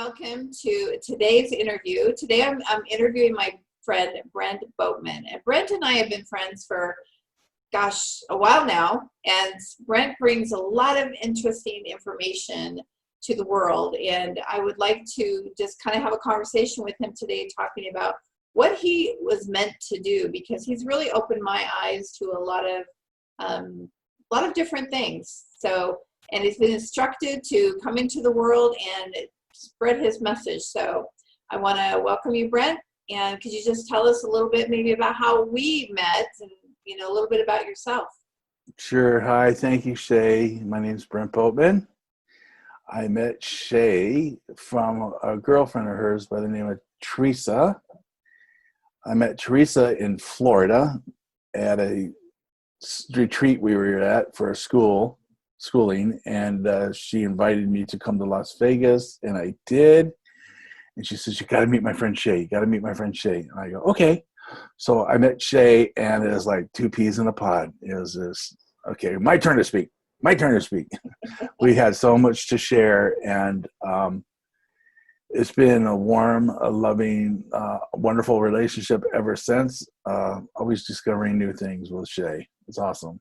welcome to today's interview. Today I'm interviewing my friend Brent Boatman. And Brent and I have been friends for, gosh, a while now. And Brent brings a lot of interesting information to the world. And I would like to just kind of have a conversation with him today talking about what he was meant to do, because he's really opened my eyes to a lot of different things. So, and he's been instructed to come into the world and spread his message. So I want to welcome you, Brent. And could you just tell us a little bit maybe about how we met and, a little bit about yourself? Sure. Hi. Thank you, Shay. My name is Brent Boatman. I met Shay from a girlfriend of hers by the name of Teresa. I met Teresa in Florida at a retreat we were at for a schooling, and she invited me to come to Las Vegas, and I did. And she says, "You got to meet my friend Shay. You got to meet my friend Shay." And I go, "Okay." So I met Shay, and it was like two peas in a pod. It was this, okay, my turn to speak. My turn to speak. We had so much to share, and it's been a warm, a loving, wonderful relationship ever since. Always discovering new things with Shay. It's awesome.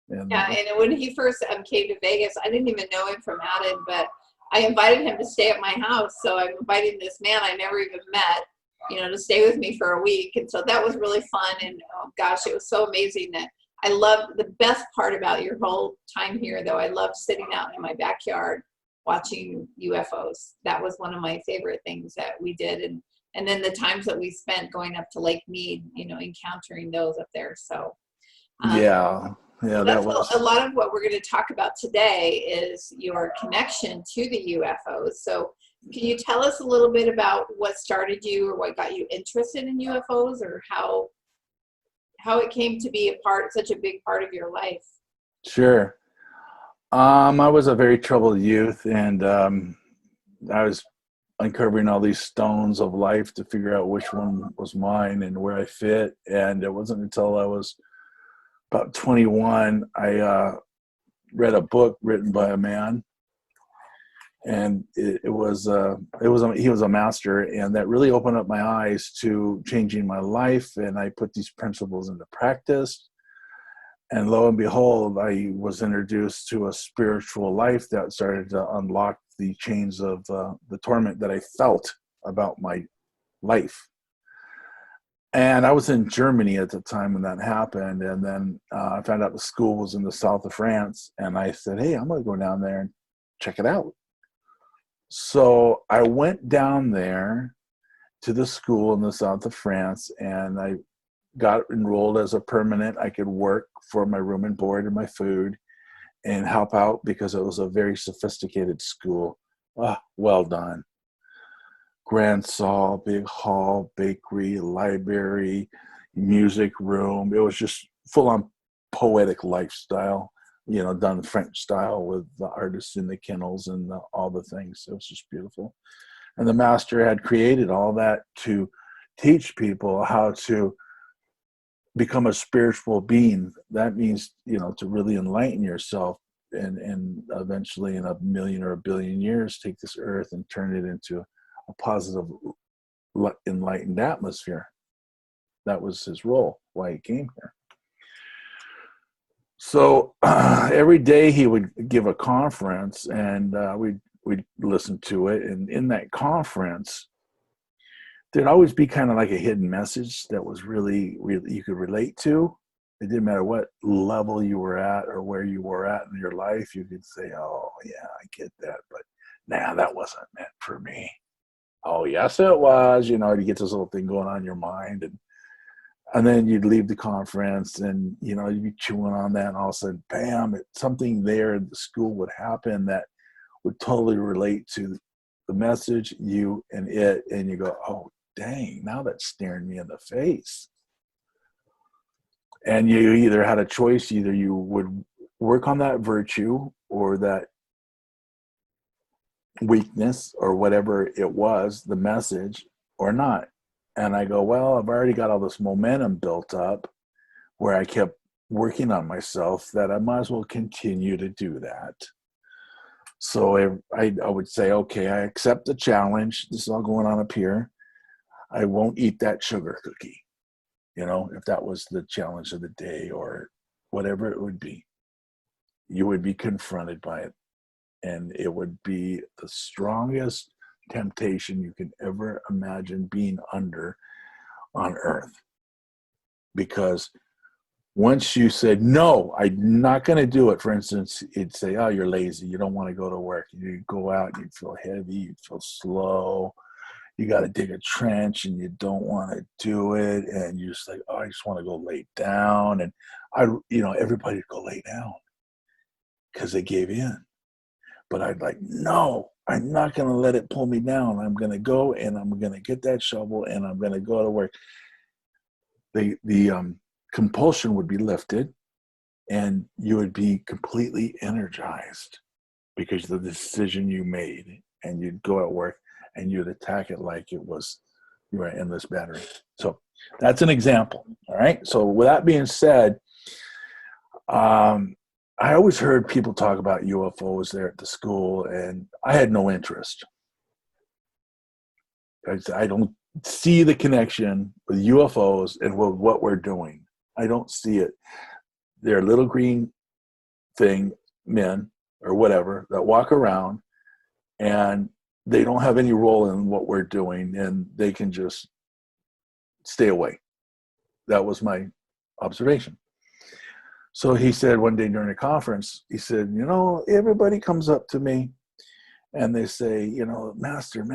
And when he first came to Vegas, I didn't even know him from Adam, but I invited him to stay at my house. So I'm inviting this man I never even met, to stay with me for a week. And so that was really fun. And oh gosh, it was so amazing. That I love the best part about your whole time here, though. I loved sitting out in my backyard watching UFOs. That was one of my favorite things that we did. And then the times that we spent going up to Lake Mead, encountering those up there. So yeah, that's a lot of what we're going to talk about today is your connection to the UFOs. So can you tell us a little bit about what started you or what got you interested in UFOs, or how it came to be such a big part of your life? Sure. I was a very troubled youth, and I was uncovering all these stones of life to figure out which one was mine and where I fit. And it wasn't until I was about 21, I read a book written by a man, and he was a master, and that really opened up my eyes to changing my life. And I put these principles into practice, and lo and behold, I was introduced to a spiritual life that started to unlock the chains of the torment that I felt about my life. And I was in Germany at the time when that happened. And then I found out the school was in the south of France. And I said, "Hey, I'm going to go down there and check it out." So I went down there to the school in the south of France, and I got enrolled as a permanent. I could work for my room and board and my food and help out because it was a very sophisticated school. Well done. Grand Saal, big hall, bakery, library, music room. It was just full on poetic lifestyle, done French style with the artists in the kennels and all the things. It was just beautiful. And the master had created all that to teach people how to become a spiritual being. That means, to really enlighten yourself and eventually in a million or a billion years, take this earth and turn it into a positive, enlightened atmosphere. That was his role, why he came here. So every day he would give a conference, and we'd listen to it. And in that conference, there'd always be kind of like a hidden message that was really you could relate to. It didn't matter what level you were at or where you were at in your life. You could say, "Oh yeah, I get that, but nah, that wasn't meant for me." "Oh yes, it was." You get this little thing going on in your mind, and then you'd leave the conference, and you'd be chewing on that, and all of a sudden, bam! Something there in the school would happen that would totally relate to the message, you and it, and you go, "Oh dang! Now that's staring me in the face." And you either had a choice: either you would work on that virtue or that weakness or whatever it was, the message, or not. And I go, well, I've already got all this momentum built up where I kept working on myself, that I might as well continue to do that. So I would say, okay, I accept the challenge. This is all going on up here. I won't eat that sugar cookie, if that was the challenge of the day or whatever it would be. You would be confronted by it, and it would be the strongest temptation you can ever imagine being under on earth. Because once you said, no, I'm not going to do it, for instance, you'd say, oh, you're lazy. You don't want to go to work. You go out, you feel heavy, you feel slow. You got to dig a trench and you don't want to do it. And you're just like, oh, I just want to go lay down. And everybody would go lay down because they gave in. But I'd like, no, I'm not going to let it pull me down. I'm going to go and I'm going to get that shovel and I'm going to go to work. The compulsion would be lifted and you would be completely energized because of the decision you made, and you'd go at work and you'd attack it like you were an endless battery. So that's an example. All right. So with that being said, I always heard people talk about UFOs there at the school, and I had no interest. I don't see the connection with UFOs and with what we're doing. I don't see it. They're little green men or whatever that walk around, and they don't have any role in what we're doing, and they can just stay away. That was my observation. So he said one day during a conference, he said, everybody comes up to me and they say, master,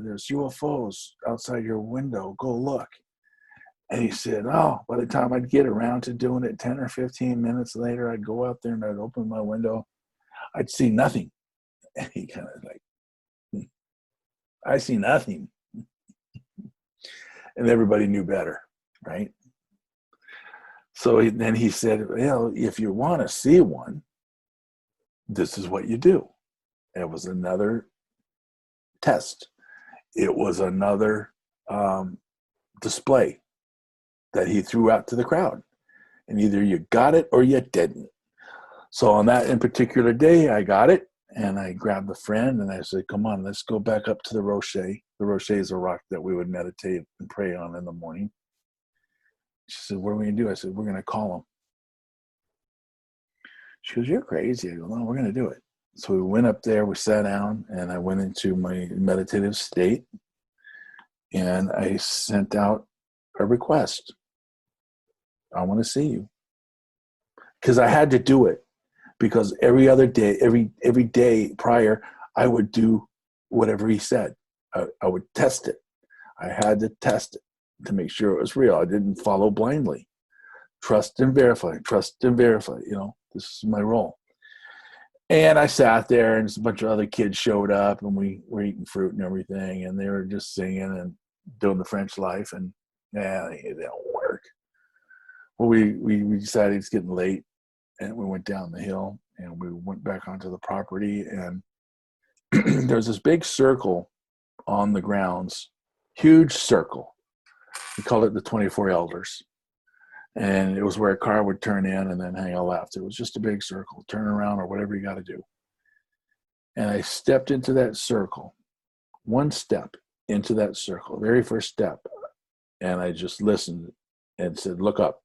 there's UFOs outside your window. Go look. And he said, oh, by the time I'd get around to doing it 10 or 15 minutes later, I'd go out there and I'd open my window. I'd see nothing. And he kind of like, I see nothing. And everybody knew better, right? So then he said, well, if you want to see one, this is what you do. It was another test. It was another display that he threw out to the crowd. And either you got it or you didn't. So on that in particular day, I got it. And I grabbed a friend and I said, come on, let's go back up to the Rocher. The Rocher is a rock that we would meditate and pray on in the morning. She said, what are we going to do? I said, we're going to call him. She goes, you're crazy. I go, no, we're going to do it. So we went up there, we sat down, and I went into my meditative state, and I sent out a request. I want to see you. Because I had to do it. Because every other day, every day prior, I would do whatever he said. I would test it. I had to test it to make sure it was real. I didn't follow blindly. Trust and verify. This is my role. And I sat there, and a bunch of other kids showed up, and we were eating fruit and everything, and they were just singing and doing the French life, and it don't work. Well, we decided it's getting late, and we went down the hill, and we went back onto the property, and there's this big circle on the grounds, huge circle. We called it the 24 Elders. And it was where a car would turn in and then hang a left. It was just a big circle, turn around or whatever you got to do. And I stepped into that circle, one step into that circle, very first step. And I just listened and said, look up.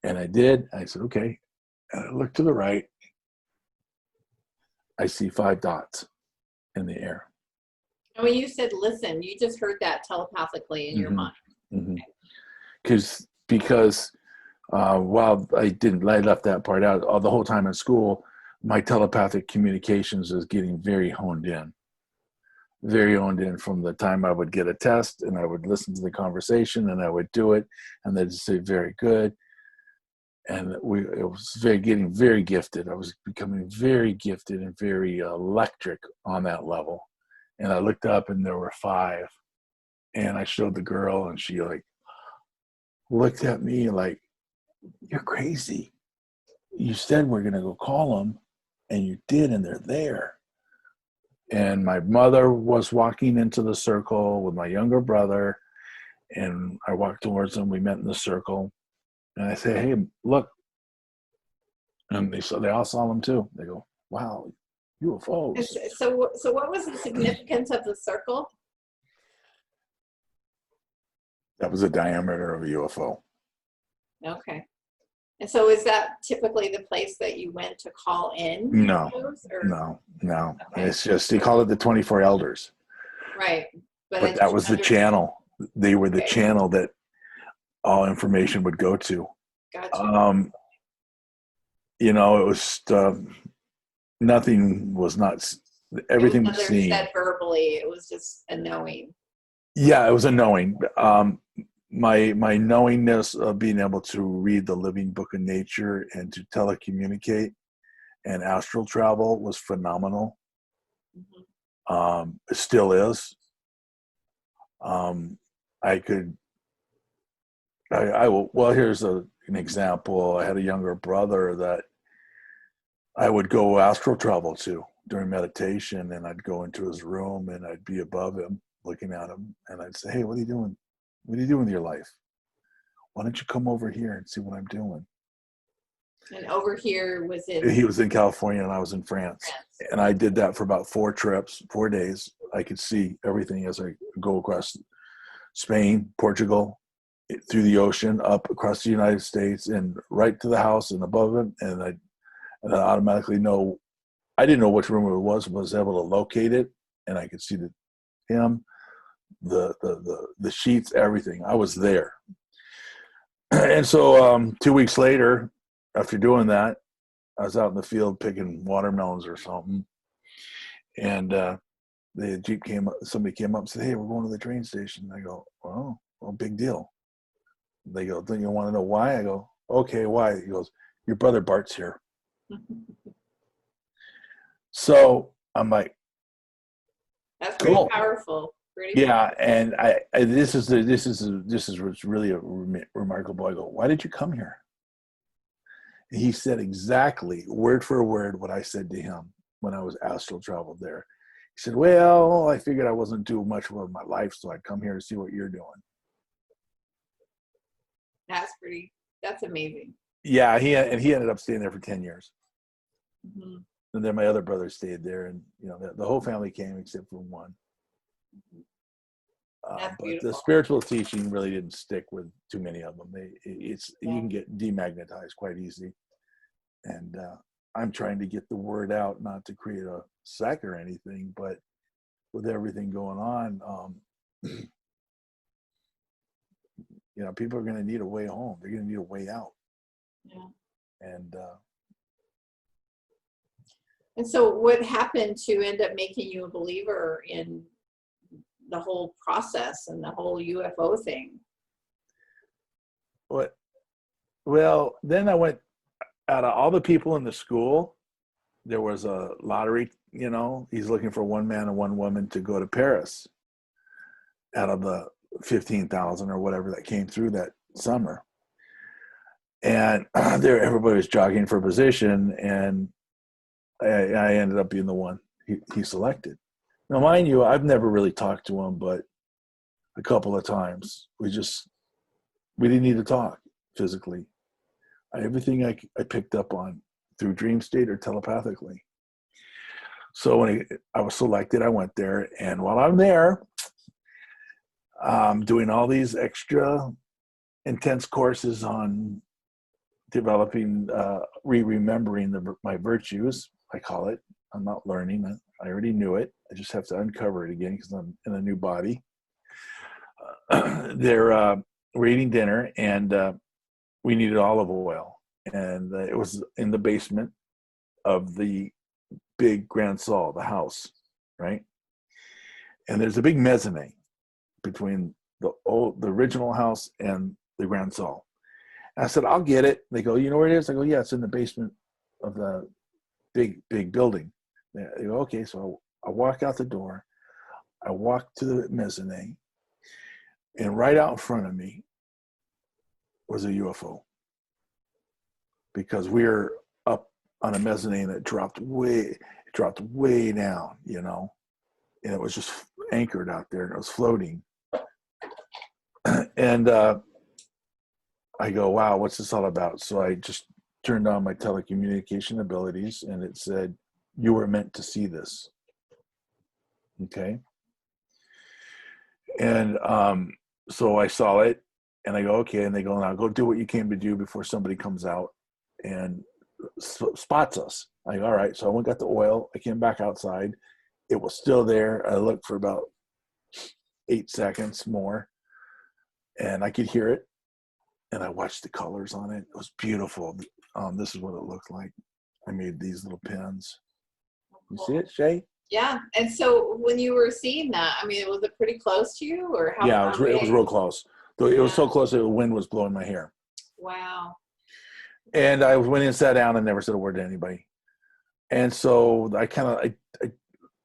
And I did. I said, okay. And I looked to the right. I see 5 dots in the air. And when you said listen, you just heard that telepathically in your mind. Mm-hmm. Because while I left that part out, the whole time in school, my telepathic communications is getting very honed in from the time I would get a test and I would listen to the conversation and I would do it and they'd say, very good. And it was getting very gifted. I was becoming very gifted and very electric on that level. And I looked up and there were 5. And I showed the girl and she looked at me like, you're crazy. You said we're going to go call them, and you did, and they're there. And my mother was walking into the circle with my younger brother, and I walked towards them. We met in the circle, and I said, hey, look. And they all saw them too. They go, wow, UFOs. So what was the significance of the circle? That was the diameter of a UFO. Okay. And so is that typically the place that you went to call in No, UFOs, or? no. Okay. It's just, they call it the 24 elders. Right. But But it's that was the under, channel. They were the okay, channel that all information would go to. gotcha. You know, it was, nothing was not, It was everything was never seen. said verbally, it was just a knowing. Yeah, it was a knowing. My knowingness of being able to read the living book of nature and to telecommunicate and astral travel was phenomenal. It still is. I could, well, here's an example. I had a younger brother that I would go astral travel to during meditation, and I'd go into his room and I'd be above him looking at him, and I'd say, "Hey, what are you doing? What are you doing with your life? Why don't you come over here and see what I'm doing?" And over here was in He was in California and I was in France. France. And I did that for about 4 trips, 4 days. I could see everything as I go across Spain, Portugal, through the ocean, up across the United States, and right to the house and above it. And I automatically know, I didn't know which room it was able to locate it. And I could see him, the sheets, everything. I was there. And so 2 weeks later, after doing that, I was out in the field picking watermelons or something. And the Jeep came up, somebody came up and said, "Hey, we're going to the train station." I go, "Oh, well, big deal." They go, "Don't you want to know why?" I go, "Okay, why?" He goes, "Your brother Bart's here." So I'm like, That's pretty cool. powerful. Yeah, and this is what's really remarkable. I go, "Why did you come here?" And he said exactly word for word what I said to him when I was astral traveled there. He said, "Well, I figured I wasn't doing much with my life, so I'd come here to see what you're doing." That's amazing. Yeah, he ended up staying there for 10 years. Mm-hmm. And then my other brother stayed there, and the whole family came except for one. But the spiritual teaching really didn't stick with too many of them. You can get demagnetized quite easy, and I'm trying to get the word out, not to create a sect or anything, but with everything going on, people are going to need a way home. They're going to need a way out. Yeah. And so what happened to end up making you a believer in the whole process and the whole UFO thing? Well, then I went, out of all the people in the school, there was a lottery, he's looking for one man and one woman to go to Paris out of the 15,000 or whatever that came through that summer. And there, everybody was jockeying for position, and I ended up being the one he selected. Now, mind you, I've never really talked to him, but a couple of times we didn't need to talk physically. Everything I picked up on through dream state or telepathically. So when I was selected, I went there, and while I'm there, doing all these extra intense courses on developing, remembering my virtues, I call it. I'm not learning. I already knew it. I just have to uncover it again because I'm in a new body. We're eating dinner, and we needed olive oil. And it was in the basement of the big Grand Salle, the house, right? And there's a big mezzanine between the original house and the Grand Salle. And I said, "I'll get it." They go, "You know where it is?" I go, "Yeah, it's in the basement of the big building." They go, "Okay." So I walk out the door. I walk to the mezzanine, and right out in front of me was a UFO, because we were up on a mezzanine that dropped way down, and it was just anchored out there, and it was floating. And I go, "Wow, what's this all about?" So I just turned on my telecommunication abilities, and it said, You were meant to see this. Okay. And so I saw it, and I go, okay. And they go, now go do what you came to do before somebody comes out and spots us. I go, all right. So I went, got the oil. I came back outside. It was still there. I looked for about 8 seconds more, and I could hear it. And I watched the colors on it. It was beautiful. This is what it looked like. I made these little pins. You see it, Shay? Yeah. And so when you were seeing that, I mean, was it pretty close to you, or how Yeah, far away? it was real close. It was so close that the wind was blowing my hair. Wow. And I went in and sat down and never said a word to anybody. And so I kind of,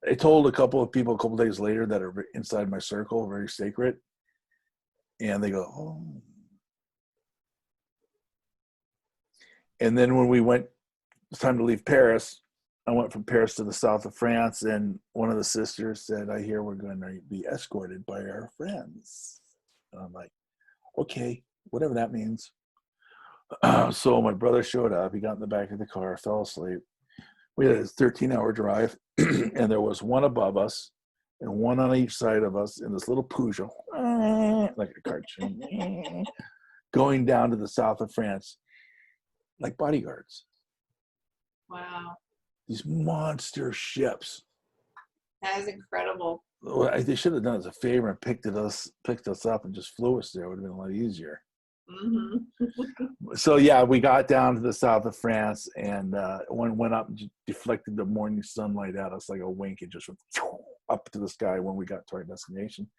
I told a couple of people a couple of days later that are inside my circle, very sacred. And they go, oh. And then when we went, it's time to leave Paris. I went from Paris to the south of France, and one of the sisters said, I hear we're going to be escorted by our friends. And I'm like, okay, whatever that means. So my brother showed up. He got in the back of the car, fell asleep. We had a 13-hour drive, and there was one above us and one on each side of us in this little Peugeot, like a cartoon, going down to the south of France, like bodyguards. Wow. These monster ships. That is incredible. They should have done us a favor and picked us up and just flew us there. It would have been a lot easier. Mm-hmm. So yeah, we got down to the south of France, and one went up and deflected the morning sunlight at us like a wink. It just went up to the sky when we got to our destination.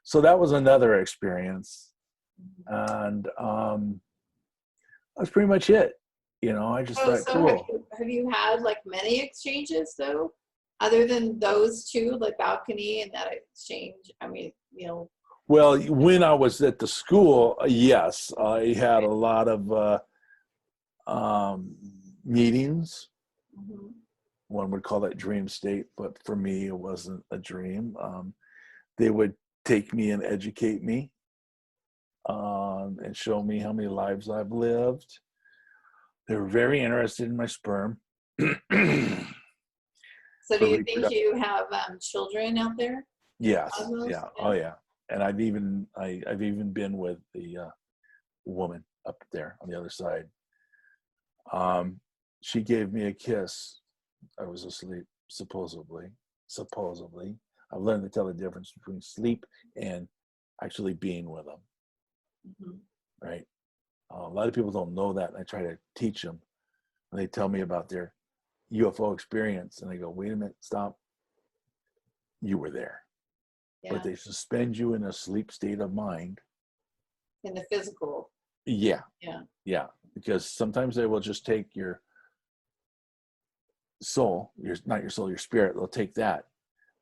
So that was another experience, and that's pretty much it. You know, I just thought, cool. Have you had like many exchanges though, other than those two, like balcony and that exchange? I mean, you know. Well, when I was at the school, yes, I had a lot of meetings. Mm-hmm. One would call that dream state, but for me, it wasn't a dream. They would take me and educate me and show me how many lives I've lived. They were very interested in my sperm. So do you think you have children out there? Yes. Yeah. Oh yeah. And I've even been with the woman up there on the other side. She gave me a kiss. I was asleep, supposedly. I've learned to tell the difference between sleep and actually being with them. Mm-hmm. Right. A lot of people don't know that, and I try to teach them. And they tell me about their UFO experience, and I go, wait a minute, stop. You were there. Yeah. But they suspend you in a sleep state of mind. In the physical. Yeah. Yeah. Yeah. Because sometimes they will just take your soul, not your soul, your spirit. They'll take that,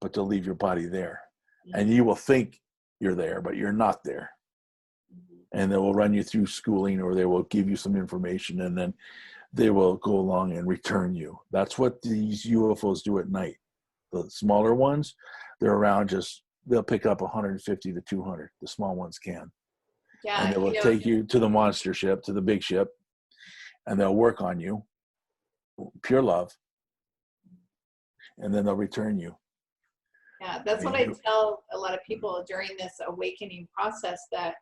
but they'll leave your body there. Mm-hmm. And you will think you're there, but you're not there. Mm-hmm. And they will run you through schooling, or they will give you some information, and then they will go along and return you. That's what these UFOs do at night. The smaller ones, they're around they'll pick up 150 to 200. The small ones can. Yeah, and they will take you to the monster ship, to the big ship, and they'll work on you, pure love, and then they'll return you. Yeah, that's what I tell a lot of people during this awakening process, that,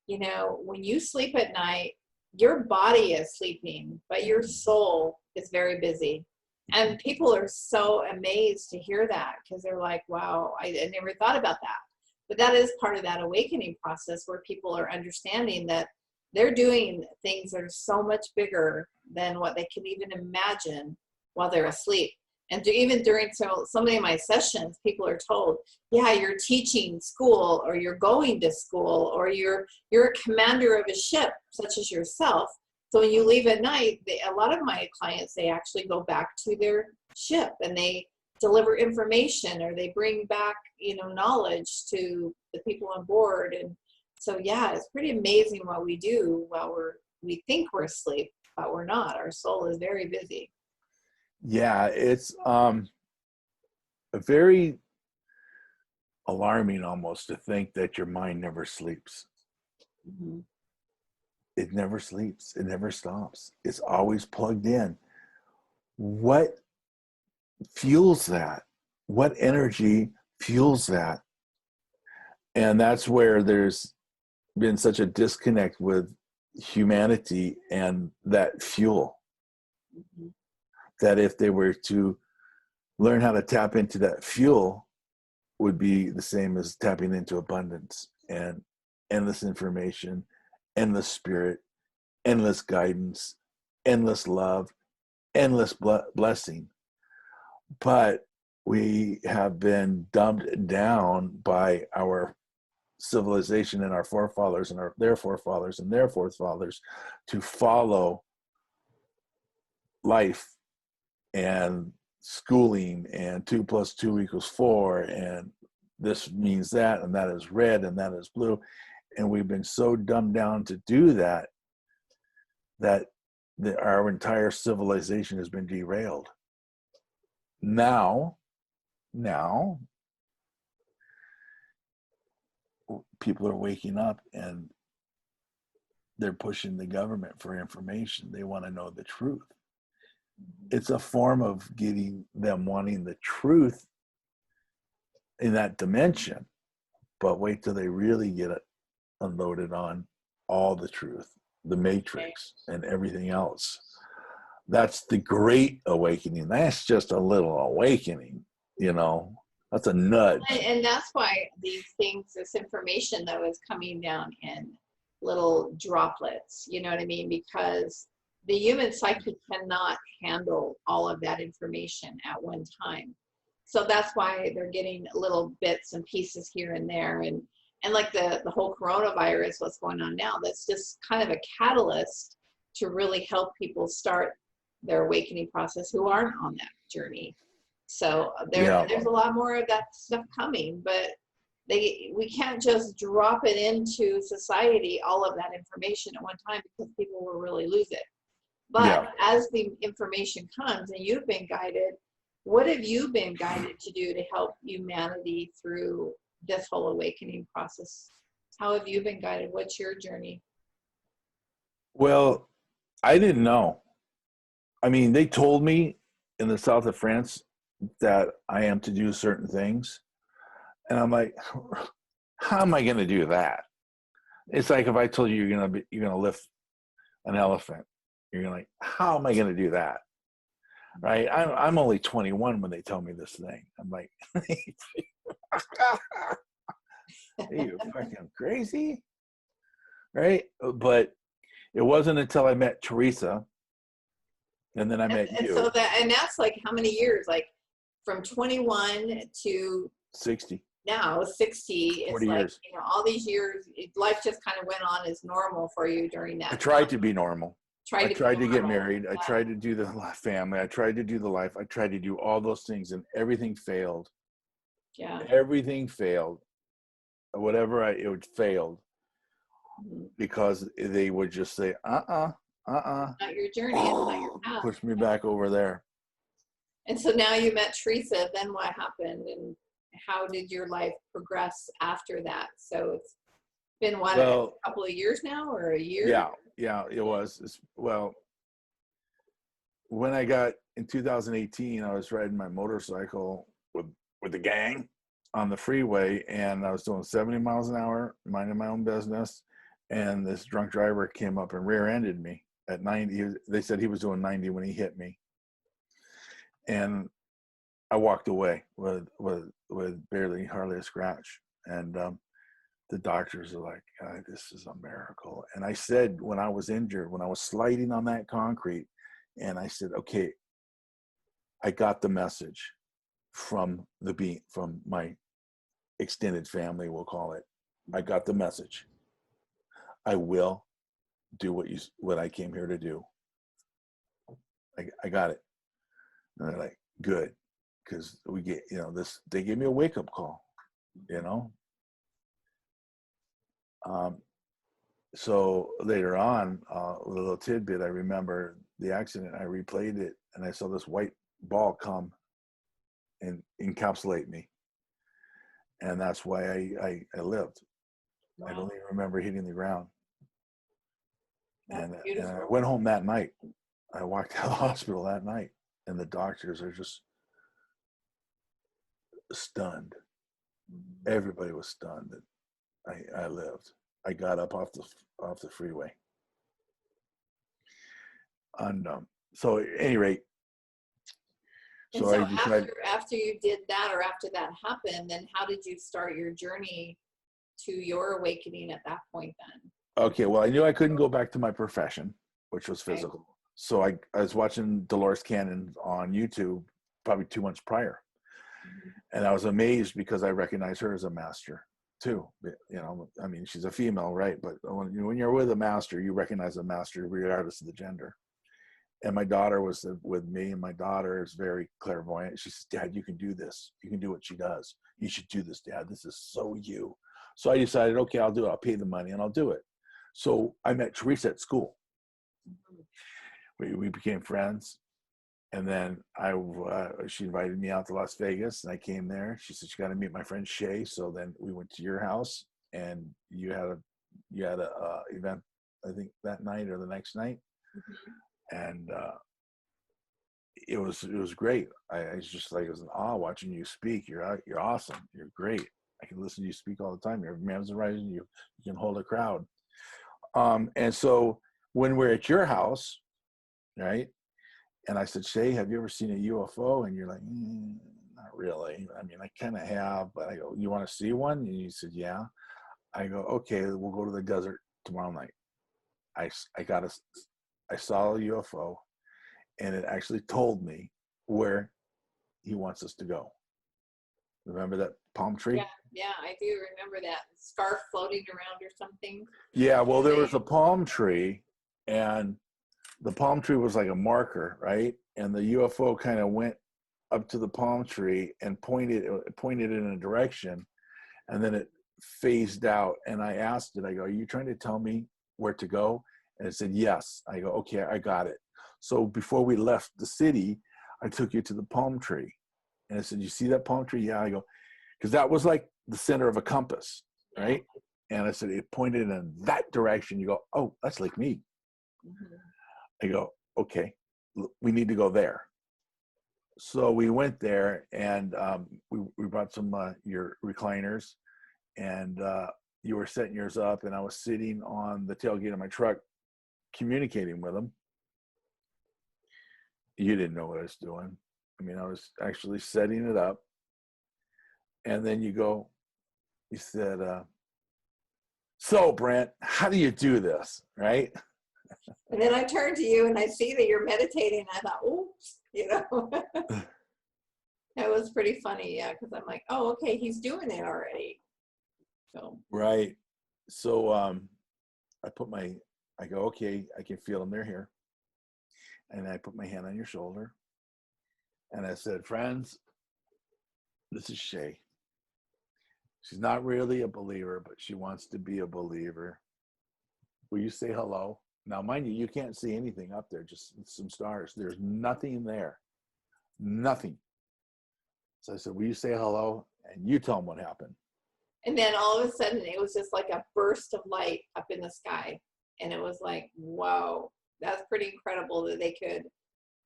you know, when you sleep at night, your body is sleeping, but your soul is very busy. And people are so amazed to hear that, because they're like, wow, I never thought about that. But that is part of that awakening process, where people are understanding that they're doing things that are so much bigger than what they can even imagine while they're asleep. And even during so many of my sessions, people are told, yeah, you're teaching school, or you're going to school, or you're a commander of a ship, such as yourself. So when you leave at night, a lot of my clients, they actually go back to their ship and they deliver information, or they bring back, you know, knowledge to the people on board. And so, yeah, it's pretty amazing what we do while we think we're asleep, but we're not. Our soul is very busy. Yeah, it's very alarming almost to think that your mind never sleeps. Mm-hmm. It never sleeps. It never stops. It's always plugged in. What fuels that? What energy fuels that? And that's where there's been such a disconnect with humanity and that fuel. Mm-hmm. That if they were to learn how to tap into that fuel, would be the same as tapping into abundance and endless information, endless spirit, endless guidance, endless love, endless blessing. But we have been dumbed down by our civilization and our forefathers and their forefathers and their forefathers to follow life and schooling and 2 + 2 = 4 and this means that and that is red and that is blue, and we've been so dumbed down to do that that our entire civilization has been derailed. Now people are waking up and they're pushing the government for information. They want to know the truth. It's a form of getting them wanting the truth in that dimension, but wait till they really get it unloaded on all the truth, the matrix and everything else. That's the great awakening. That's just a little awakening, that's a nudge. And that's why these things, this information though, is coming down in little droplets, you know what I mean? Because the human psyche cannot handle all of that information at one time. So that's why they're getting little bits and pieces here and there. And like the whole coronavirus, what's going on now, that's just kind of a catalyst to really help people start their awakening process who aren't on that journey. So there's a lot more of that stuff coming, but we can't just drop it into society, all of that information at one time, because people will really lose it. But as the information comes and you've been guided, what have you been guided to do to help humanity through this whole awakening process? How have you been guided? What's your journey? Well, I didn't know. I mean, they told me in the south of France that I am to do certain things. And I'm like, how am I going to do that? It's like if I told you you're going to lift an elephant, you're like, how am I going to do that? Right? I'm only 21 when they tell me this thing. I'm like, are you fucking crazy? Right? But it wasn't until I met Teresa, and then I met you. So that's like how many years? Like from 21 to 60. Now 60. It's like years. All these years, life just kind of went on as normal for you during that. I tried to be normal. I tried to get married. I Yeah. tried to do the family. I tried to do the life. I tried to do all those things, and everything failed. Yeah. Everything failed. Whatever it failed, because they would just say, not your journey, it's not your path. Push me back over there. And so now you met Teresa. Then what happened, and how did your life progress after that? So it's been a couple of years now, or a year? Yeah, it was. When I got in 2018, I was riding my motorcycle with the gang on the freeway, and I was doing 70 miles an hour, minding my own business, and this drunk driver came up and rear-ended me at 90. They said he was doing 90 when he hit me, and I walked away with hardly a scratch. And the doctors are like, this is a miracle. And I said, when I was injured, when I was sliding on that concrete, and I said, okay, I got the message from from my extended family, we'll call it. I got the message. I will do what I came here to do. I got it. And they're like, good. Because we get, they gave me a wake-up call, So later on, a little tidbit, I remember the accident, I replayed it, and I saw this white ball come and encapsulate me. And that's why I lived. Wow. I don't even remember hitting the ground. And I went home that night. I walked out of the hospital that night, and the doctors are just stunned. Mhm. Everybody was stunned that I lived. I got up off the freeway. And so at any rate, And so so I decided, after you did that, or after that happened, then how did you start your journey to your awakening at that point then? okay, well, I knew I couldn't go back to my profession, which was Okay. physical. So I was watching Dolores Cannon on YouTube probably 2 months prior. Mhm. And I was amazed because I recognized her as a master too. You know, I mean, she's a female, right? But when you're with a master, you recognize a master regardless of the gender. And my daughter was with me, and my daughter is very clairvoyant. She says, "Dad, you can do this. You can do what she does. You should do this, Dad. This is so you." So I decided, okay, I'll do it. I'll pay the money and I'll do it. So I met Teresa at school. Mhm. We became friends. And then she invited me out to Las Vegas, and I came there. She said, "You got to meet my friend Shay." So then we went to your house, and you had a event, I think that night or the next night, Mhm. and it was great. I was just like, it was an awe watching you speak. You're awesome. You're great. I can listen to you speak all the time. You're mesmerizing. You can hold a crowd. And so when we're at your house, right? And I said, "Shay, have you ever seen a UFO?" And you're like, "Not really. I mean, I kind of have." But I go, "You want to see one?" And you said, "Yeah." I go, "Okay, we'll go to the desert tomorrow night." I got I saw a UFO, and it actually told me where he wants us to go. Remember that palm Yeah, tree? yeah, I do remember that scarf floating around or something. Yeah, well, there They, was a palm tree, and the palm tree was like a marker, right? And the UFO kind of went up to the palm tree and pointed in a direction, and then it phased out. And I asked it, I go, "Are you trying to tell me where to go?" And it said, "Yes." I go, "Okay, I got it." So before we left the city, I took you to the palm tree. And I said, "You see that palm tree?" "Yeah." I go, because that was like the center of a compass, yeah. right? And I said, "It pointed in that direction." You go, "Oh, that's like me." Mhm. I go, "Okay, we need to go there." So we went there, and we brought some your recliners, and you were setting yours up, and I was sitting on the tailgate of my truck communicating with them. You didn't know what I was doing. I mean, I was actually setting it up, and then you said, "So, Brent, how do you do this?" Right? And then I turn to you and I see that you're meditating. I thought, oops, That was pretty funny, yeah, because I'm like, oh, okay, he's doing it already. So, Right. So I go, "Okay, I can feel them. They're here." And I put my hand on your shoulder, and I said, "Friends, this is Shay. She's not really a believer, but she wants to be a believer. Will you say hello?" Now, mind you, you can't see anything up there, just some stars. There's nothing there. Nothing. So I said, "Will you say hello?" And you tell them what happened. and then all of a sudden it was just like a burst of light up in the sky. And it was like, whoa, that's pretty incredible that they could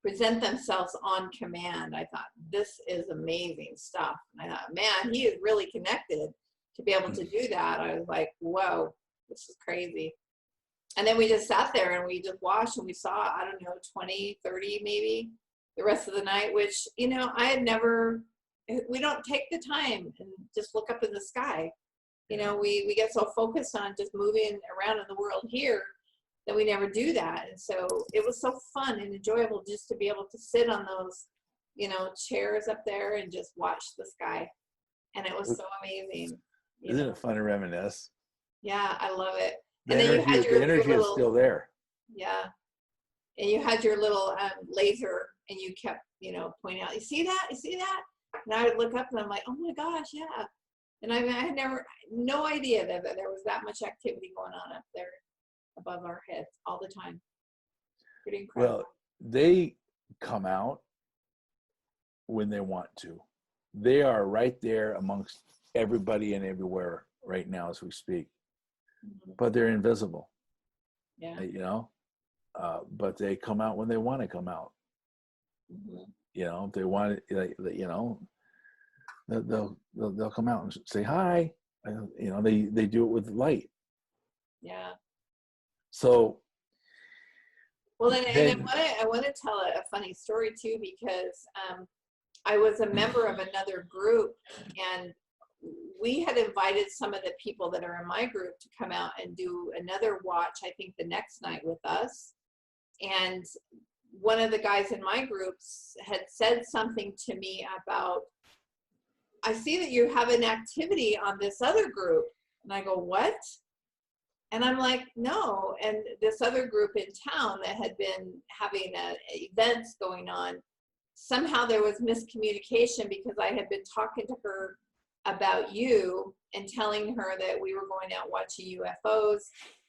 present themselves on command. I thought, this is amazing stuff. And I thought, man, he is really connected to be able to do that. I was like, whoa, this is crazy. And then we just sat there and we just watched and we saw, I don't know, 20, 30 maybe the rest of the night, which, I had never, we don't take the time and just look up in the sky. Yeah. We get so focused on just moving around in the world here that we never do that. And so it was so fun and enjoyable just to be able to sit on those, chairs up there and just watch the sky. And it was so amazing. Isn't it fun to reminisce? Yeah, I love it. The And then you energy, had the your energy is still little, there. yeah, and you had your little laser and you kept, pointing out, you see that? You see that? And I would look up and I'm like, oh my gosh, yeah. And I had no idea that there was that much activity going on up there above our heads all the time. Pretty incredible. Well, they come out when they want to. They are right there amongst everybody and everywhere right now as we speak, Mhm. but they're invisible, Yeah. but they come out when they want to come out. Hmm. If they want it, they'll come out and say hi. You know, they do it with light. Yeah. So Well, and then, I want to tell a funny story too, because I was a member of another group, and we had invited some of the people that are in my group to come out and do another watch, I think the next night with us. And one of the guys in my groups had said something to me about, I see that you have an activity on this other group. And I go, what? And I'm like, no. And this other group in town that had been having events going on, somehow there was miscommunication, because I had been talking to her about you and telling her that we were going out watching UFOs.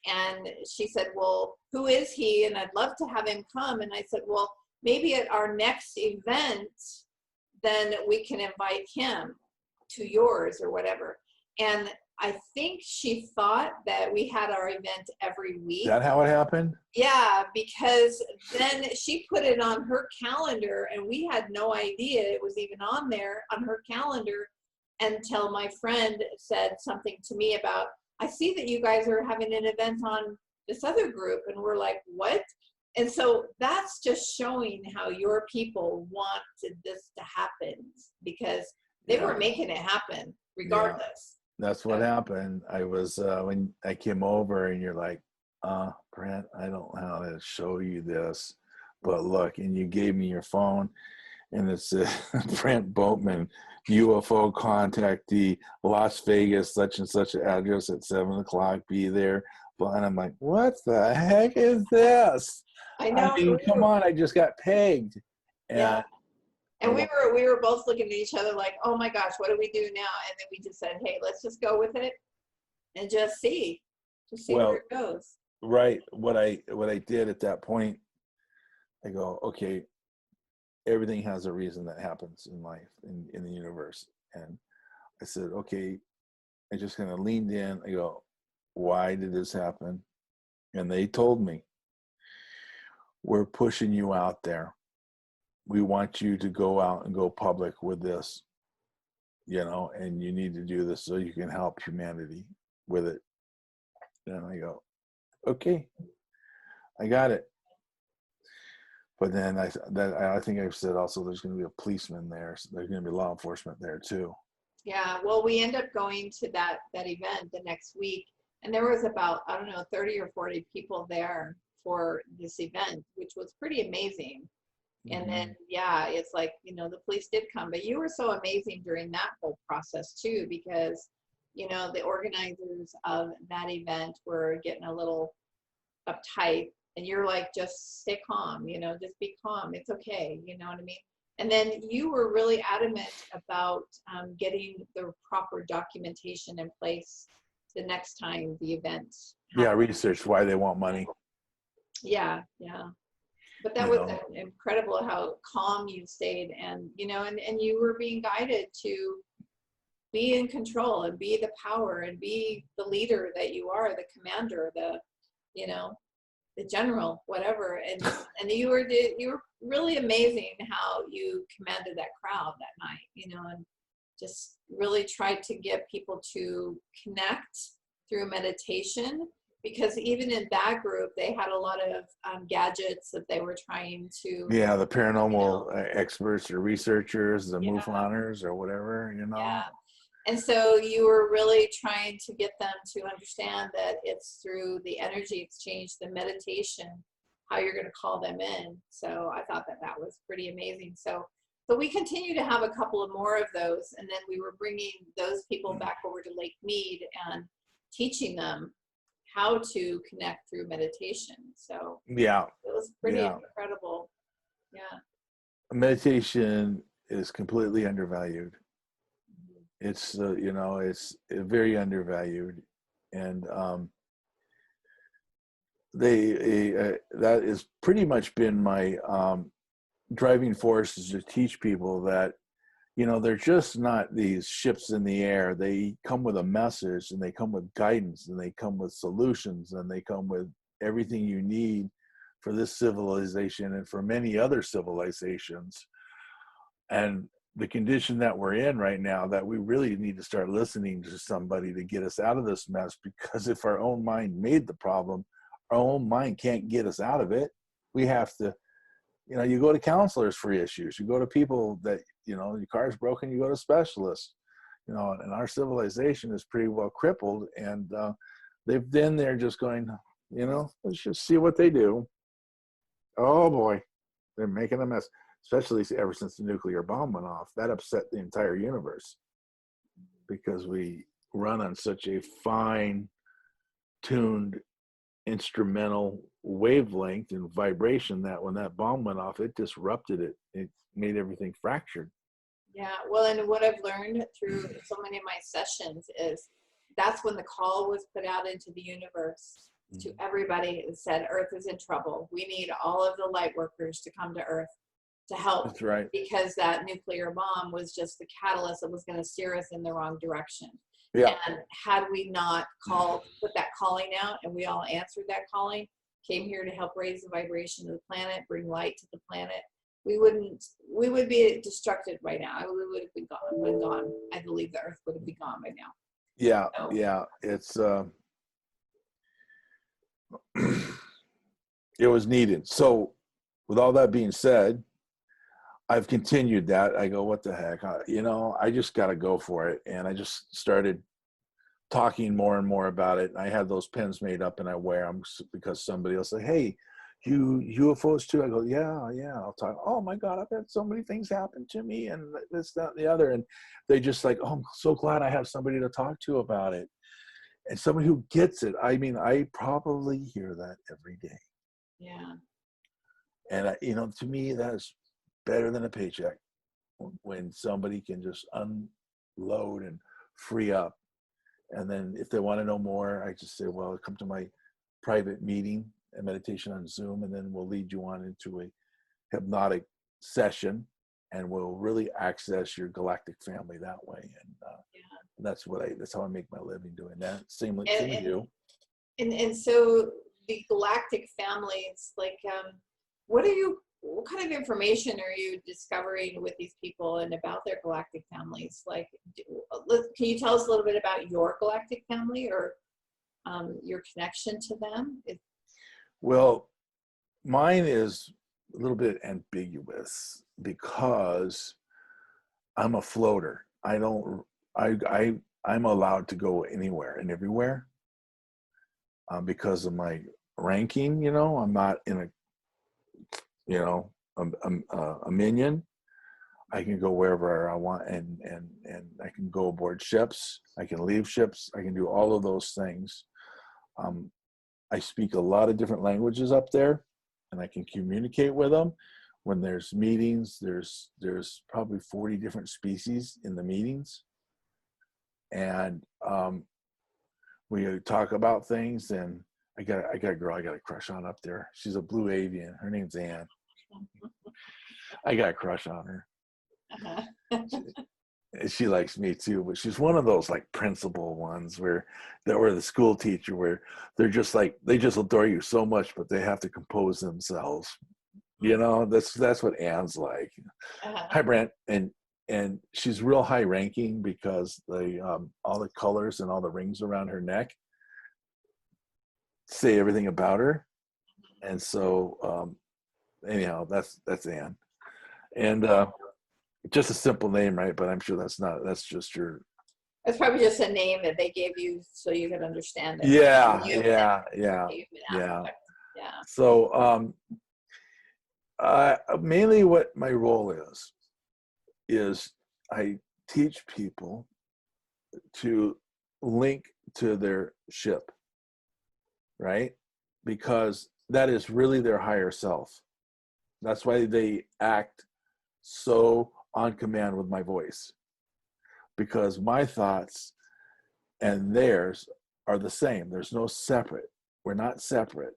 And she said, well, who is he? And I'd love to have him come. And I said, well, maybe at our next event, then we can invite him to yours or whatever. And I think she thought that we had our event every week. is that how it happened? Yeah, because then she put it on her calendar, and we had no idea it was even on there on her calendar until my friend said something to me about, I see that you guys are having an event on this other group. And we're like, what? And so that's just showing how your people wanted this to happen, because they were making it happen regardless. That's what happened. I was when I came over, and you're like, Brent, I don't know how to show you this, but look, and you gave me your phone, and it said Brent Boatman, UFO contactee, Las Vegas, such and such address at 7:00. Be there. And I'm like, what the heck is this? I know. I mean, come on, I just got pegged. Yeah. And we were both looking at each other like, oh my gosh, what do we do now? And then we just said, hey, let's just go with it and just see where it goes. Right. What I did at that point, I go, okay, everything has a reason that happens in life, in the universe. And I said, okay, I just kind of leaned in. I go, why did this happen? And they told me, we're pushing you out there. We want you to go out and go public with this, you know, and you need to do this so you can help humanity with it. And I go, okay, I got it. But then I think I've said also there's going to be a policeman there. So there's going to be law enforcement there too. Yeah, well, we end up going to that event the next week, and there was about, I don't know, 30 or 40 people there for this event, which was pretty amazing. And then, yeah, it's like, you know, the police did come, but you were so amazing during that whole process too, because, you know, the organizers of that event were getting a little uptight, and you're like, just stay calm, you know, just be calm. It's okay. You know what I mean? And then you were really adamant about getting the proper documentation in place the next time the event happened. Yeah, research why they want money. Yeah, yeah. But that was incredible how calm you stayed, and, you know, and you were being guided to be in control and be the power and be the leader that you are, the commander, the, you know, the general, whatever. And you were really amazing how you commanded that crowd that night, you know, and just really tried to get people to connect through meditation. Because even in that group, they had a lot of gadgets that they were trying to. Yeah, the paranormal experts or researchers, the MUFONers or whatever, you know. Yeah. And so you were really trying to get them to understand that it's through the energy exchange, the meditation, how you're going to call them in. So I thought that was pretty amazing. So we continue to have a couple of more of those. And then we were bringing those people back over to Lake Mead and teaching them how to connect through meditation. So yeah, it was pretty incredible. Yeah. Meditation is completely undervalued. It's you know, it's very undervalued, and that has pretty much been my driving force, is to teach people that, you know, they're just not these ships in the air. They come with a message, and they come with guidance, and they come with solutions, and they come with everything you need for this civilization and for many other civilizations. And the condition that we're in right now, that we really need to start listening to somebody to get us out of this mess, because if our own mind made the problem, our own mind can't get us out of it. We have to, you go to counselors for issues. You go to people that, your car's broken, you go to specialists, and our civilization is pretty well crippled. And they're just going, let's just see what they do. Oh boy, they're making a mess, especially ever since the nuclear bomb went off. That upset the entire universe, because we run on such a fine tuned instrumental wavelength and vibration that when that bomb went off, it disrupted it. It made everything fractured. Yeah, well, and what I've learned through so many of my sessions is that's when the call was put out into the universe to everybody that said Earth is in trouble. We need all of the light workers to come to Earth to help. That's right. Because that nuclear bomb was just the catalyst that was going to steer us in the wrong direction. Yeah. And had we not put that calling out, and we all answered that calling, came here to help raise the vibration of the planet, bring light to the planet, we would be destructed right now. We would have been gone. I believe the Earth would have been gone by now. Yeah. So, yeah. It's, it was needed. So with all that being said, I've continued that. I go, what the heck? I just got to go for it. And I just started talking more and more about it. And I had those pins made up and I wear them because somebody will say, hey, you UFOs too? I go, yeah. I'll talk. Oh my God, I've had so many things happen to me and this, that, and the other. And they just like, oh, I'm so glad I have somebody to talk to about it. And somebody who gets it. I mean, I probably hear that every day. Yeah. And, to me, that is better than a paycheck, when somebody can just unload and free up. And then if they want to know more, I just say, well, come to my private meeting and meditation on Zoom, and then we'll lead you on into a hypnotic session, and we'll really access your galactic family that way. And that's how I make my living doing that. Same with you. And so the galactic families, like, what kind of information are you discovering with these people and about their galactic families? Like, can you tell us a little bit about your galactic family, or your connection to them? Well, mine is a little bit ambiguous because I'm a floater. I'm allowed to go anywhere and everywhere because of my ranking. I'm not in a minion. I can go wherever I want, and I can go aboard ships. I can leave ships. I can do all of those things. I speak a lot of different languages up there, and I can communicate with them. When there's meetings, there's probably 40 different species in the meetings, and we talk about things. And I got a girl I got a crush on up there. She's a blue avian. Her name's Anne. I got a crush on her. She likes me too, but she's one of those like principal ones where the school teacher, where they're just like, they just adore you so much, but they have to compose themselves. That's what Anne's like. Hi, Brent. And she's real high ranking because all the colors and all the rings around her neck say everything about her. And so anyhow, that's Anne. And just a simple name, right? But I'm sure that's just your. That's probably just a name that they gave you so you could understand it. Yeah. So mainly what my role is I teach people to link to their ship, right? Because that is really their higher self. That's why they act so on command with my voice, because my thoughts and theirs are the same. There's no separate. We're not separate.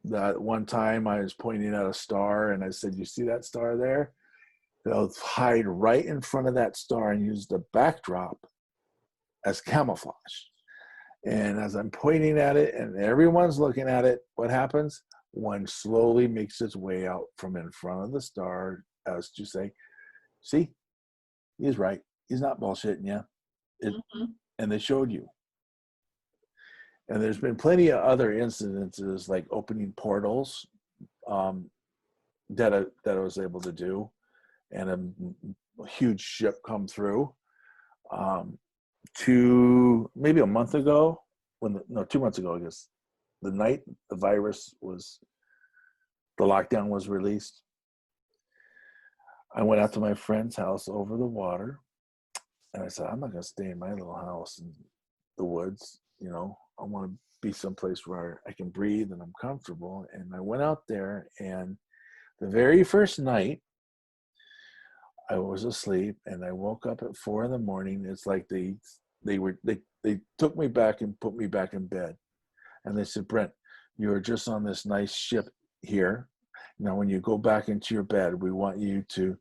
That one time I was pointing at a star and I said, you see that star there? They'll hide right in front of that star and use the backdrop as camouflage. And as I'm pointing at it and everyone's looking at it, what happens? One slowly makes its way out from in front of the star, as to say, See, he's right. He's not bullshitting you. Mhm. And they showed you. And there's been plenty of other incidences like opening portals that I was able to do, and a huge ship come through. To maybe a month ago, 2 months ago, I guess, the night the lockdown was released, I went out to my friend's house over the water, and I said, I'm not going to stay in my little house in the woods. I want to be someplace where I can breathe and I'm comfortable. And I went out there, and the very first night I was asleep, and I woke up at 4 a.m. It's like they took me back and put me back in bed. And they said, Brent, you were just on this nice ship here. Now, when you go back into your bed, we want you to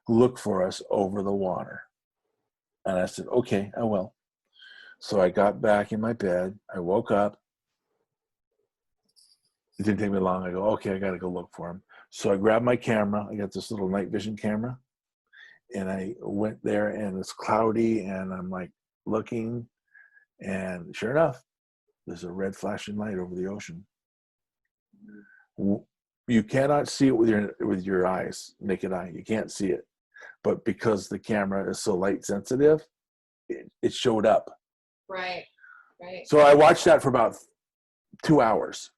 look for us over the water. And I said, okay, I will. So I got back in my bed. I woke up. It didn't take me long. I go, okay, I got to go look for him. So I grabbed my camera. I got this little night vision camera. And I went there, and it's cloudy, and I'm like looking. And sure enough, there's a red flashing light over the ocean. You cannot see it with your eyes, naked eye. You can't see it. But because the camera is so light sensitive, it showed up. Right. So I watched that for about 2 hours.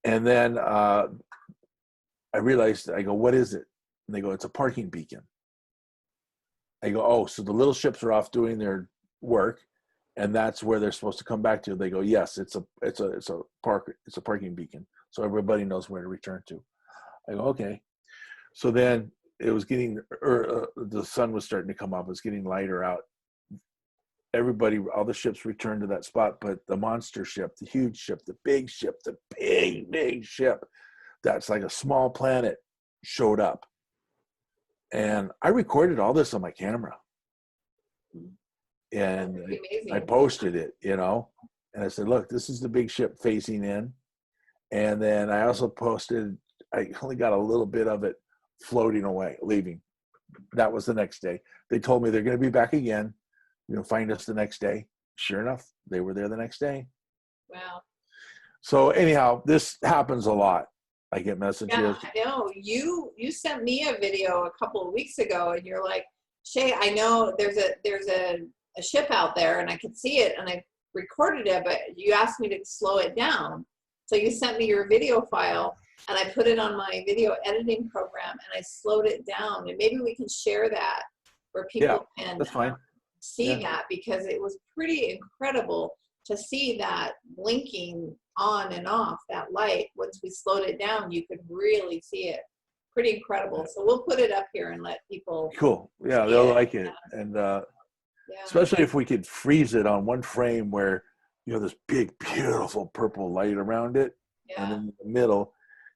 And then I realized, I go, what is it? And they go, it's a parking beacon. I go, oh, so the little ships are off doing their work, and that's where they're supposed to come back to. They go, yes, it's a parking beacon, so everybody knows where to return to. I go, okay. So then it was getting, the sun was starting to come up. It was getting lighter out. All the ships returned to that spot, but the monster ship, the huge ship, the big ship, the big ship, that's like a small planet, showed up. And I recorded all this on my camera. And I posted it, and I said, look, this is the big ship phasing in. And then I also posted, I only got a little bit of it floating away, leaving. That was the next day. They told me they're going to be back again, find us the next day. Sure enough, they were there the next day. Wow. So anyhow, this happens a lot. I get messages. Yeah, I know. You sent me a video a couple of weeks ago, and you're like, Shay, I know there's a ship out there, and I could see it, and I recorded it, but you asked me to slow it down. So you sent me your video file, and I put it on my video editing program, and I slowed it down. And maybe we can share that where people can see that, because it was pretty incredible to see that blinking on and off, that light. Once we slowed it down, you could really see it. Pretty incredible. So we'll put it up here and let people. Cool. Yeah, they'll like it. And especially if we could freeze it on one frame where this big, beautiful purple light around it. Yeah. And in the middle,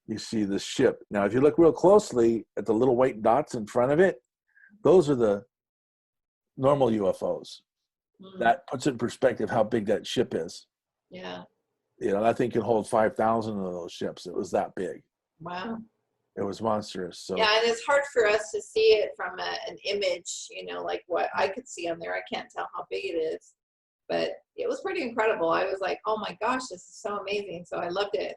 you see the ship. Now, if you look real closely at the little white dots in front of it, those are the normal UFOs. That puts it in perspective how big that ship is. Yeah. That thing can hold 5,000 of those ships. It was that big. Wow. It was monstrous. So yeah, and it's hard for us to see it from an image, like what I could see on there. I can't tell how big it is, but it was pretty incredible. I was like, oh my gosh, this is so amazing. So I loved it,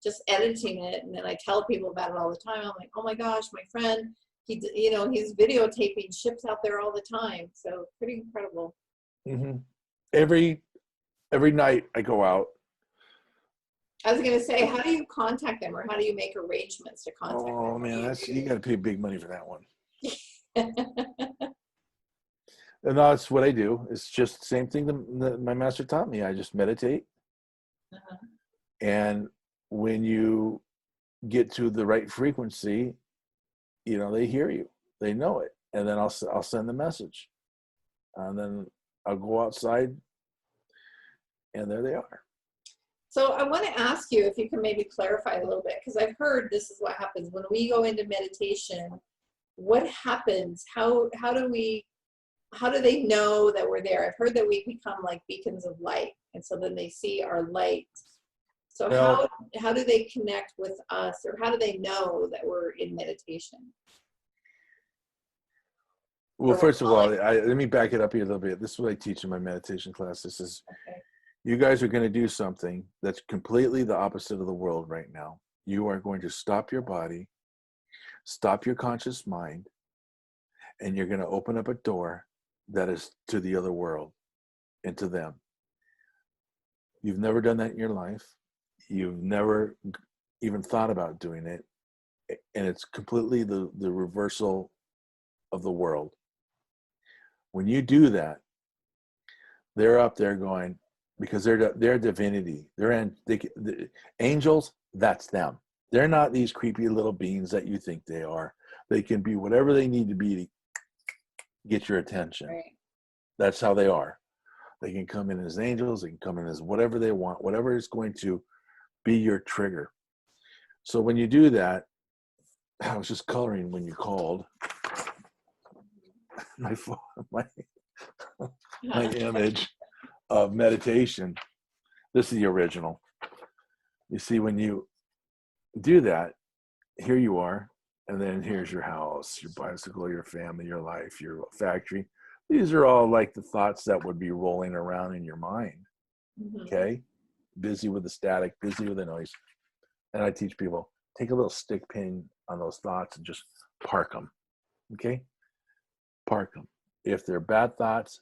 just editing it. And then I tell people about it all the time. I'm like, oh my gosh, my friend, he's videotaping ships out there all the time. So pretty incredible. Mm-hmm. Every night I go out. I was going to say, how do you contact them, or how do you make arrangements to contact them? Oh man, you got to pay big money for that one. And that's what I do. It's just the same thing that my master taught me. I just meditate. And when you get to the right frequency, they hear you, they know it. And then I'll send the message, and then I'll go outside, and there they are. So I want to ask you if you can maybe clarify a little bit, because I've heard this is what happens when we go into meditation. What happens? How do they know that we're there? I've heard that we become like beacons of light, and so then they see our light. So how do they connect with us, or how do they know that we're in meditation? Well, first of all, let me back it up here a little bit. This is what I teach in my meditation class. This is, Okay. you guys are going to do something that's completely the opposite of the world right now. You are going to stop your body, stop your conscious mind, and you're going to open up a door that is to the other world and to them. You've never done that in your life. You've never even thought about doing it. And it's completely the reversal of the world. When you do that, they're up there going, because they're divinity. The angels, that's them. They're not these creepy little beings that you think they are. They can be whatever they need to be to get your attention. Right. That's how they are. They can come in as angels. They can come in as whatever they want, whatever is going to be your trigger. So when you do that, I was just coloring when you called. my image of meditation. This is the original. You see, when you do that, here you are, and then here's your house, your bicycle, your family, your life, your factory. These are all like the thoughts that would be rolling around in your mind. Mm-hmm. Okay? Busy with the static, busy with the noise. And I teach people, take a little stick pin on those thoughts and just park them. Okay? Park them. If they're bad thoughts,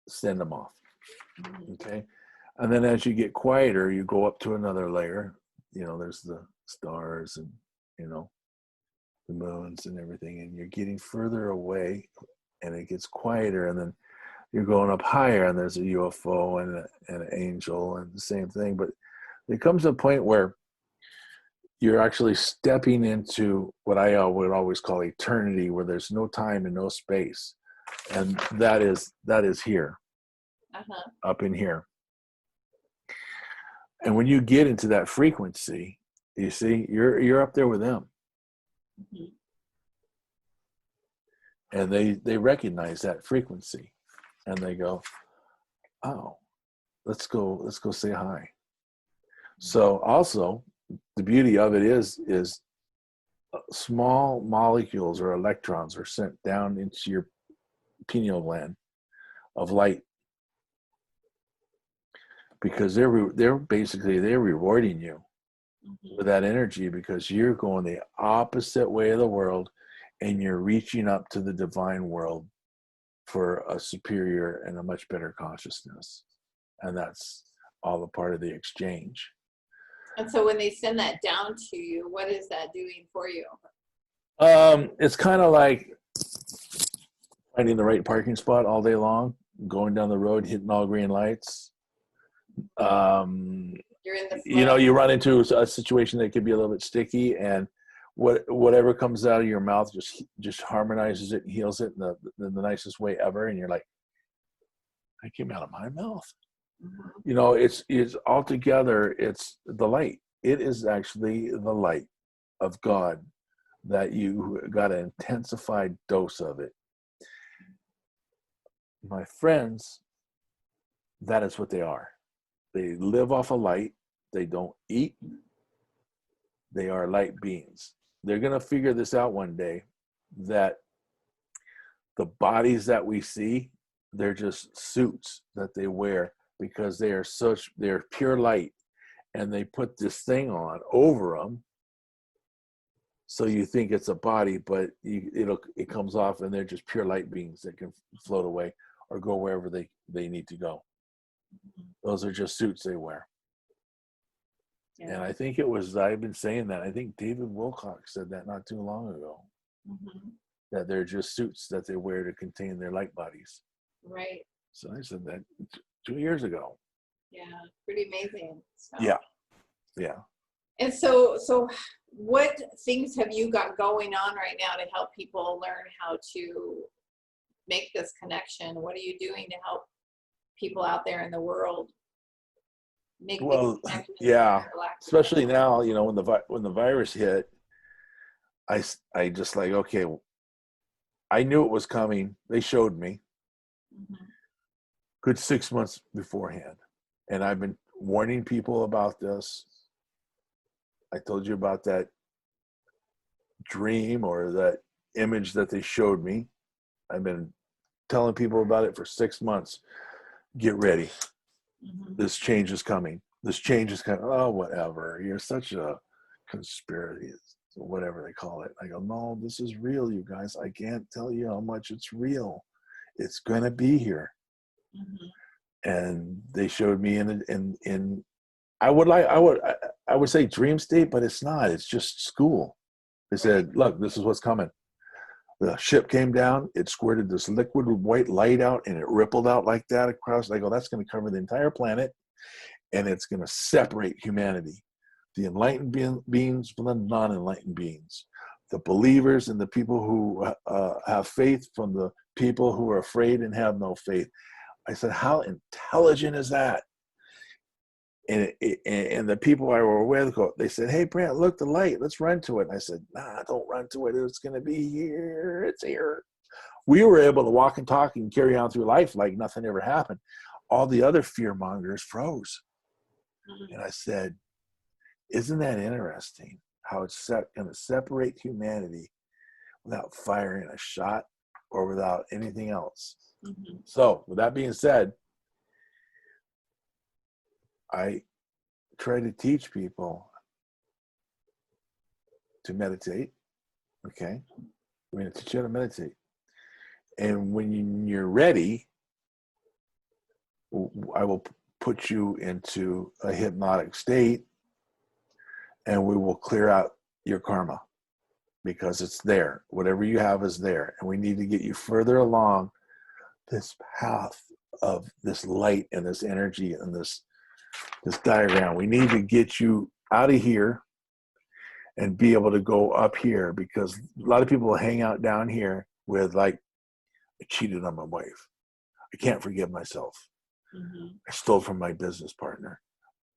send them off. Mm-hmm. Okay? And then as you get quieter, you go up to another layer. You know, there's the stars and, you know, the moons and everything. And you're getting further away and it gets quieter. And then you're going up higher and there's a UFO and an angel and the same thing. But there comes a point where you're actually stepping into what I would always call eternity, where there's no time and no space. And that is here, up in here. And when you get into that frequency, you see, you're up there with them. Mm-hmm. And they recognize that frequency and they go, oh, let's go say hi. So also the beauty of it is small molecules or electrons are sent down into your pineal gland of light, because they're rewarding you with that energy, because you're going the opposite way of the world and you're reaching up to the divine world for a superior and a much better consciousness. And that's all a part of the exchange. And so when they send that down to you, what is that doing for you? It's kind of like finding the right parking spot all day long, going down the road, hitting all green lights. You're in the flow. You know, you run into a situation that could be a little bit sticky, and whatever comes out of your mouth just harmonizes it and heals it in the nicest way ever. And you're like, that came out of my mouth. Mm-hmm. You know, it's altogether, it's the light. It is actually the light of God that you got an intensified dose of it. My friends, that is what they are. They live off of light. They don't eat. They are light beings. They're going to figure this out one day, that the bodies that we see, they're just suits that they wear, because they're pure light, and they put this thing on over them. So you think it's a body, but it comes off, and they're just pure light beings that can float away or go wherever they need to go. Those are just suits they wear. Yeah. And I think I've been saying that, I think David Wilcox said that not too long ago, that they're just suits that they wear to contain their light bodies. Right. So I said that 2 years ago. Yeah, pretty amazing. So. Yeah. And so what things have you got going on right now to help people learn how to make this connection? What are you doing to help people out there in the world make this connection? Yeah, especially now, you know, when the virus hit, I just like, okay, I knew it was coming. They showed me good 6 months beforehand. And I've been warning people about this. I told you about that dream or that image that they showed me. I've been telling people about it for 6 months. Get ready. This change is coming. This change is coming. Oh, whatever. You're such a conspiracy, whatever they call it. I go, no, this is real, you guys. I can't tell you how much it's real. It's going to be here. And they showed me in I would say dream state, but it's not. It's just school. They said, look, this is what's coming. The ship came down, it squirted this liquid white light out, and it rippled out like that across. I go, that's going to cover the entire planet, and it's going to separate humanity. The enlightened beings from the non-enlightened beings. The believers and the people who have faith from the people who are afraid and have no faith. I said, how intelligent is that? And the people I were with, they said, hey, Brent, look, the light, let's run to it. And I said, nah, don't run to it. It's going to be here. It's here. We were able to walk and talk and carry on through life like nothing ever happened. All the other fear mongers froze. And I said, isn't that interesting how it's going to separate humanity without firing a shot or without anything else? So with that being said, I try to teach people to meditate. Okay. I'm going to teach you how to meditate. And when you're ready, I will put you into a hypnotic state, and we will clear out your karma because it's there. Whatever you have is there. And we need to get you further along this path of this light and this energy and this diagram. We need to get you out of here and be able to go up here, because a lot of people will hang out down here with, like, I cheated on my wife. I can't forgive myself. I stole from my business partner.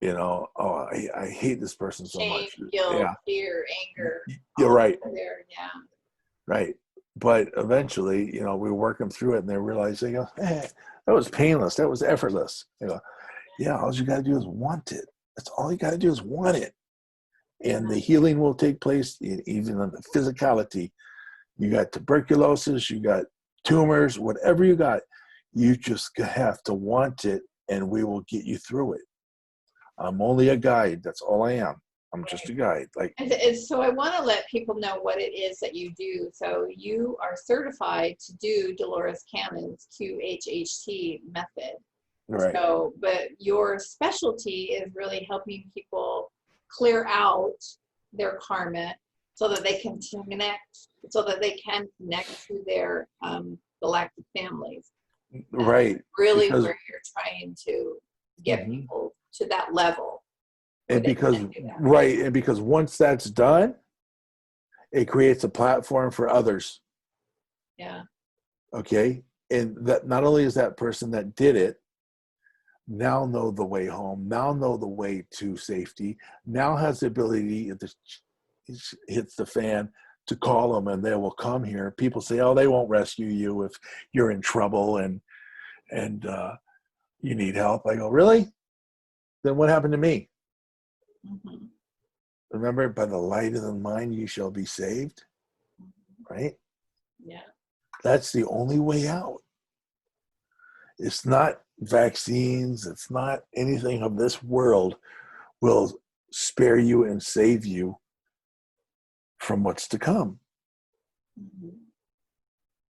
You know, oh, I hate this person so much. Guilt, fear, anger. You're right. There, yeah. Right. But eventually, you know, we work them through it, and they realize, they go, hey, that was painless. That was effortless. They go, yeah, all you got to do is want it. That's all you got to do is want it. And the healing will take place even on the physicality. You got tuberculosis, you got tumors, whatever you got, you just have to want it, and we will get you through it. I'm only a guide. That's all I am. I'm just a guide. Like, so I want to let people know what it is that you do. So you are certified to do Dolores Cannon's QHHT method. right. So, but your specialty is really helping people clear out their karma so that they can connect to their galactic families. Right. That's really where you're trying to get people to that level. And because, right, and because once that's done, it creates a platform for others. Yeah. Okay. And that not only is that person that did it now know the way home, now know the way to safety, now has the ability, if this hits the fan, to call them, and they will come here. People say, oh, they won't rescue you if you're in trouble and you need help. I go, really? Then what happened to me? Remember, by the light of the mind you shall be saved. Right? Yeah. That's the only way out. It's not vaccines. It's not anything of this world will spare you and save you from what's to come.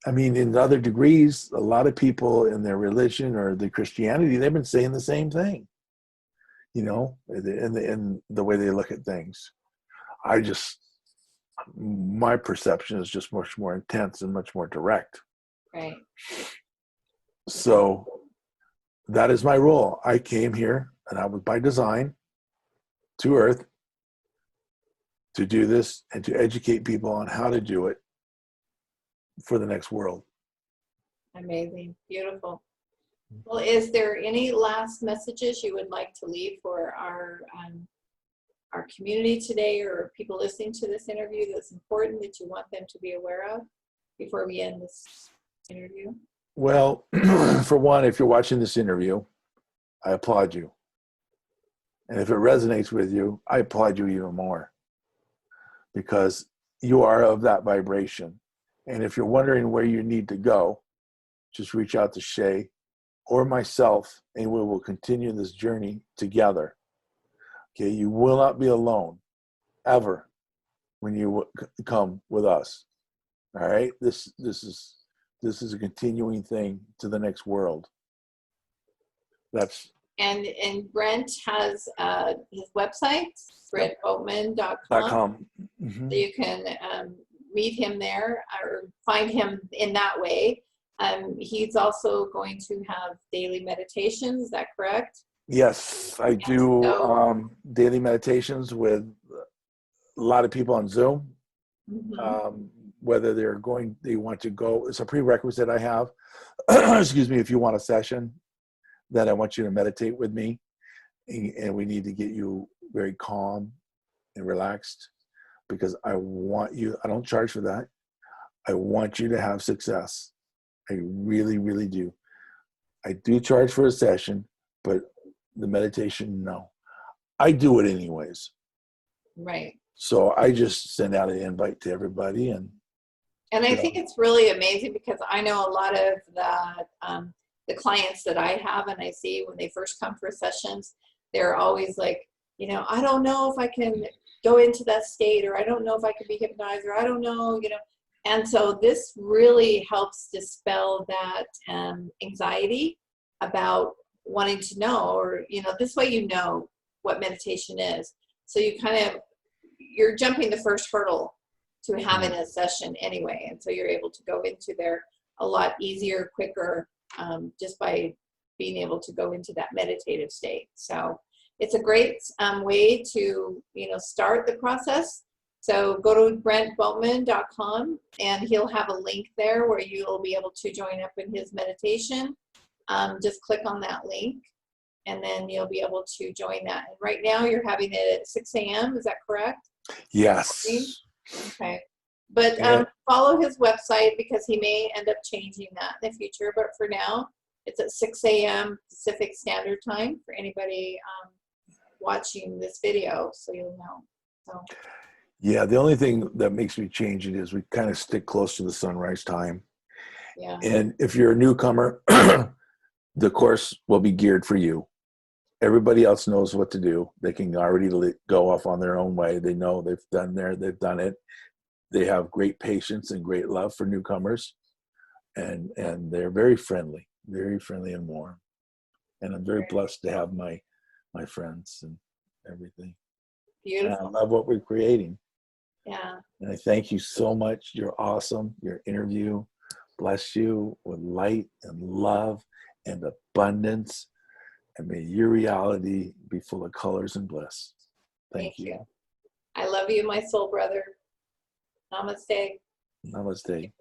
I mean, in other degrees, a lot of people in their religion or the Christianity, they've been saying the same thing, you know, in the way they look at things. My perception is just much more intense and much more direct. Right. So that is my role. I came here, and I was by design, to Earth to do this and to educate people on how to do it for the next world. Amazing. Beautiful. Well, is there any last messages you would like to leave for our community today, or people listening to this interview, that's important that you want them to be aware of before we end this interview? Well, for one, if you're watching this interview, I applaud you. And if it resonates with you, I applaud you even more, because you are of that vibration. And if you're wondering where you need to go, just reach out to Shay or myself, and we will continue this journey together. Okay, you will not be alone ever when you come with us. All right, this is a continuing thing to the next world. That's and Brent has his website, brentboatman.com. Mm-hmm. So you can meet him there or find him in that way. He's also going to have daily meditations. Is that correct? Yes, I do daily meditations with a lot of people on Zoom. Mm-hmm. Whether they want to go, it's a prerequisite I have. Excuse me, if you want a session, that I want you to meditate with me, and we need to get you very calm and relaxed, because I want you, I don't charge for that. I want you to have success. I really, really do. I do charge for a session, but the meditation, no. I do it anyways. Right. So I just send out an invite to everybody. And I think it's really amazing, because I know a lot of the clients that I have and I see when they first come for sessions, they're always like, I don't know if I can go into that state, or I don't know if I can be hypnotized, or I don't know, And so this really helps dispel that anxiety about wanting to know, or, this way you know what meditation is. So you're jumping the first hurdle to having a session anyway. And so you're able to go into there a lot easier, quicker, just by being able to go into that meditative state. So it's a great way to, start the process. So go to brentboatman.com, and he'll have a link there where you'll be able to join up in his meditation. Just click on that link, and then you'll be able to join that. And right now you're having it at 6 a.m. Is that correct? Yes. Okay. But follow his website, because he may end up changing that in the future. But for now, it's at 6 a.m. Pacific Standard Time for anybody watching this video, so you'll know. So. Yeah, the only thing that makes me change it is we kind of stick close to the sunrise time. Yeah. And if you're a newcomer, the course will be geared for you. Everybody else knows what to do. They can already go off on their own way. They know they've done it. They have great patience and great love for newcomers, and they're very friendly and warm. And I'm very blessed to have my friends and everything. Beautiful. And I love what we're creating. Yeah. And I thank you so much. You're awesome. Your interview, bless you with light and love and abundance. And may your reality be full of colors and bliss. Thank you. I love you, my soul brother. Namaste. Namaste.